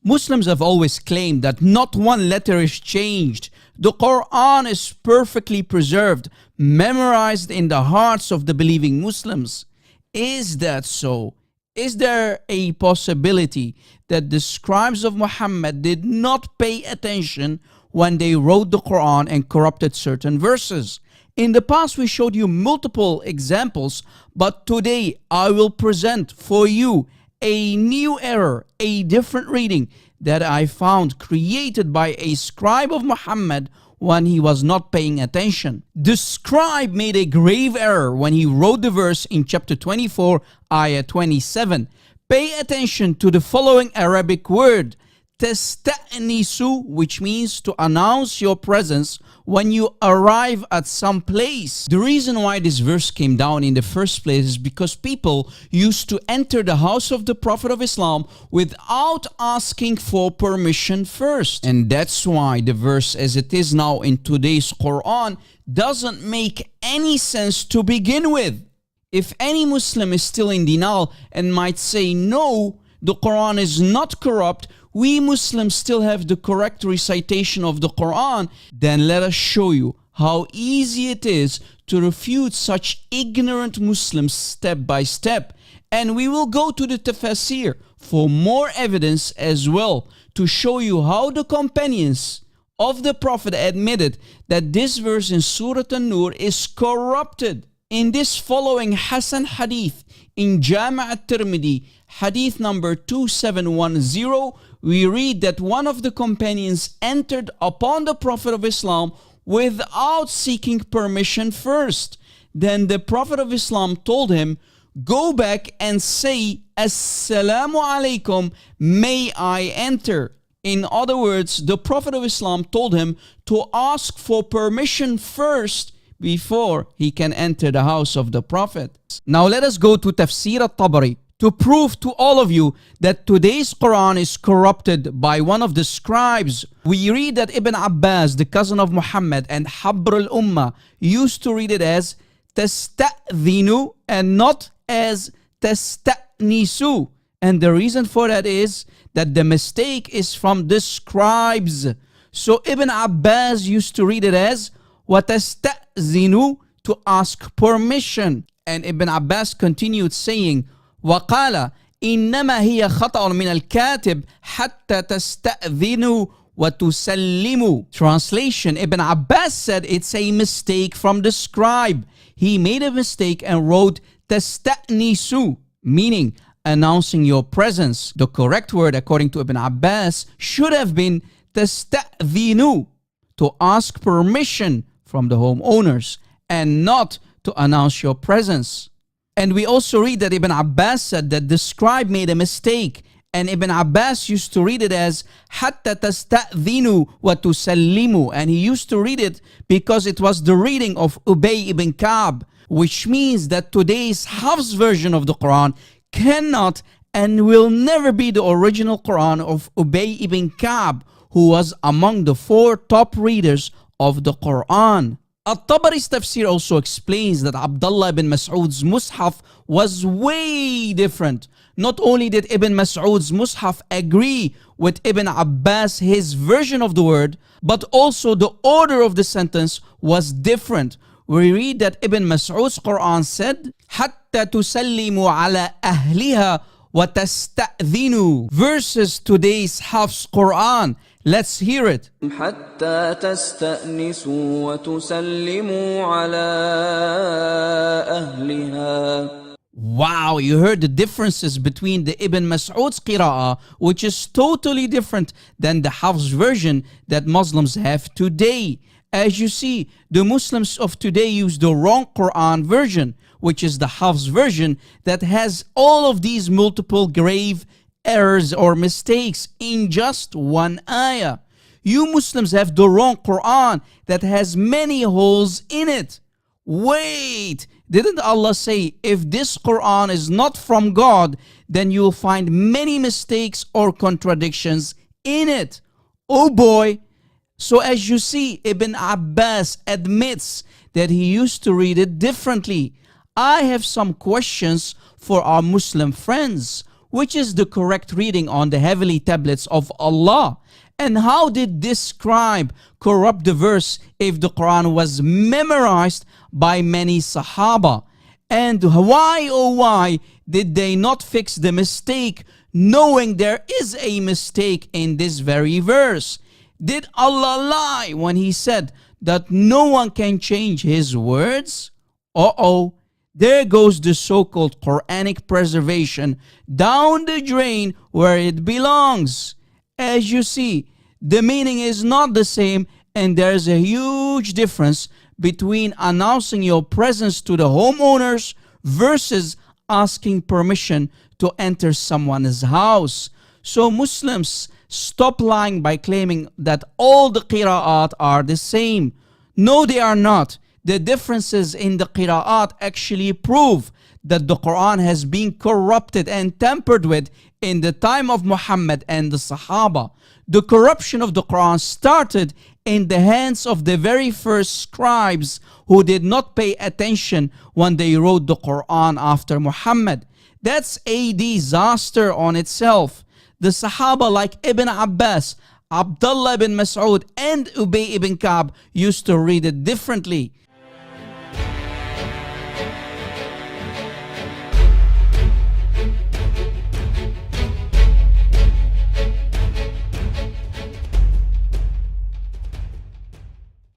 Muslims have always claimed that not one letter is changed. The Quran is perfectly preserved, memorized in the hearts of the believing Muslims. Is that so? Is there a possibility that the scribes of Muhammad did not pay attention when they wrote the Quran and corrupted certain verses? In the past, we showed you multiple examples, but today I will present for you a new error, a different reading that I found created by a scribe of Muhammad when he was not paying attention. The scribe made a grave error when he wrote the verse in chapter 24, ayah 27. Pay attention to the following Arabic word, tasta'nisu, which means to announce your presence when you arrive at some place. The reason why this verse came down in the first place is because people used to enter the house of the Prophet of Islam without asking for permission first. And that's why the verse as it is now in today's Quran doesn't make any sense to begin with. If any Muslim is still in denial and might say, no, the Quran is not corrupt, we Muslims still have the correct recitation of the Quran, then let us show you how easy it is to refute such ignorant Muslims step by step. And we will go to the tafsir for more evidence as well to show you how the companions of the Prophet admitted that this verse in Surah An-Nur is corrupted. In this following Hasan Hadith in Jami' al-Tirmidhi, Hadith number 2710, we read that one of the companions entered upon the Prophet of Islam without seeking permission first. Then the Prophet of Islam told him, go back and say, Assalamu alaikum, may I enter? In other words, the Prophet of Islam told him to ask for permission first before he can enter the house of the Prophet. Now let us go to Tafsir al-Tabari to prove to all of you that today's Quran is corrupted by one of the scribes. We read that Ibn Abbas, the cousin of Muhammad and Habr al-Ummah, used to read it as tasta'dhinu and not as tasta'nisu. And the reason for that is that the mistake is from the scribes. So Ibn Abbas used to read it as watasta'zinu, to ask permission. And Ibn Abbas continued saying, وقال إنما هي خطأ من الكاتب حتى تستأذنوا وتسلموا. Translation, Ibn Abbas said it's a mistake from the scribe. He made a mistake and wrote تستأنسوا, meaning announcing your presence. The correct word according to Ibn Abbas should have been تستأذنوا, to ask permission from the homeowners and not to announce your presence. And we also read that Ibn Abbas said that the scribe made a mistake, and Ibn Abbas used to read it as حَتَّى تَسْتَأْذِنُوا وَتُسَلِّمُوا, and he used to read it because it was the reading of Ubay ibn Ka'b, which means that today's Hafs version of the Quran cannot and will never be the original Quran of Ubay ibn Ka'b, who was among the 4 top readers of the Quran. At-Tabari's tafsir also explains that Abdullah ibn Mas'ud's Mus'haf was way different. Not only did Ibn Mas'ud's Mus'haf agree with Ibn Abbas, his version of the word, but also the order of the sentence was different. We read that Ibn Mas'ud's Quran said, حَتَّى تُسَلِّمُوا عَلَى أَهْلِهَا وَتَسْتَأْذِنُوا, versus today's Hafs Quran. Let's hear it. حتى تستأنسوا وتسلموا على أهلها. Wow, you heard the differences between the Ibn Mas'ud's qira'ah, which is totally different than the Hafs version that Muslims have today. As you see, the Muslims of today use the wrong Quran version, which is the Hafs version that has all of these multiple grave errors or mistakes in just one ayah. You Muslims have the wrong Quran that has many holes in it. Wait, didn't Allah say if this Quran is not from God, then you'll find many mistakes or contradictions in it? Oh boy. So as you see, Ibn Abbas admits that he used to read it differently. I have some questions for our Muslim friends. which is the correct reading on the heavenly tablets of Allah? And how did this scribe corrupt the verse if the Quran was memorized by many Sahaba? And why, oh why, did they not fix the mistake, knowing there is a mistake in this very verse? Did Allah lie when He said that no one can change His words? Uh-oh, there goes the so-called Quranic preservation down the drain where it belongs. As you see, the meaning is not the same, and there's a huge difference between announcing your presence to the homeowners versus asking permission to enter someone's house. So Muslims, stop lying by claiming that all the qira'at are the same. No, they are not. The differences in the qira'at actually prove that the Quran has been corrupted and tampered with in the time of Muhammad and the Sahaba. The corruption of the Quran started in the hands of the very first scribes who did not pay attention when they wrote the Quran after Muhammad. That's a disaster on itself. The Sahaba like Ibn Abbas, Abdullah ibn Mas'ud, and Ubay ibn Ka'b used to read it differently.